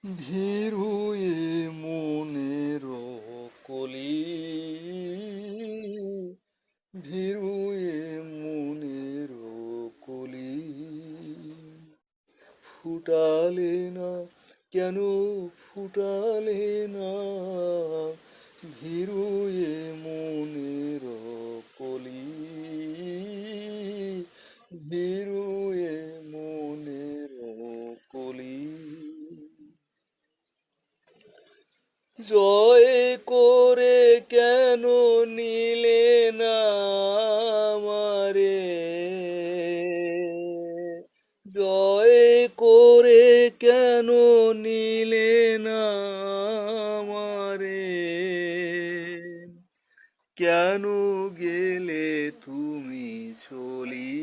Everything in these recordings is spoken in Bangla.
ধীরুয়ে মনের কলি, ধীরুয়ে মনের কলি, ফুটালে না কেন, ফুটালে না ধীরুয়ে মনের কলি, ধীরুয়ে মনের কলি। জয় করে কেন নিলে না আমারে, জয় করে কেন নিলে না আমারে, কেন গেলে তুমি চলি,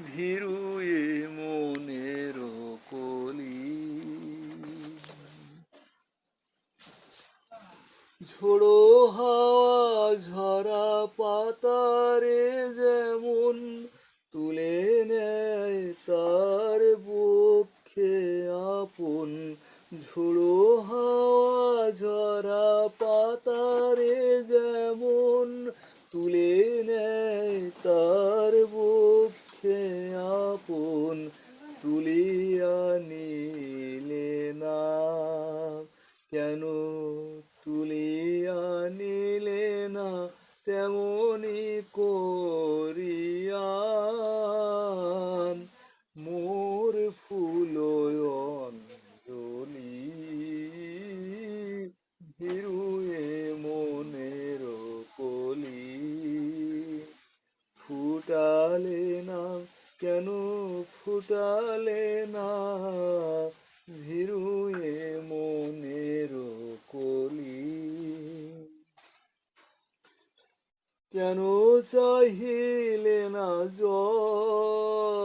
ভীরুয়ে মনের কলি। ঝোড়ো হাওয়া ঝরা পাতারে যেমন তুলে নেয় তার বক্ষে আপন, ঝোড়ো হাওয়া ঝরা পাতারে যেমন তুলে নেয় তার বক্ষে আপন, তুলিয়া নিলে না কেন, তুলিয়া নিলে না তেমনি করিয়া, মোর ফুল অঞ্জলি, ধীরুয়ে মনের কলি, ফুটালে না কেন, ফুটালে না ভীরুয়ে মনের কলি। কেন চাহিলে না জল,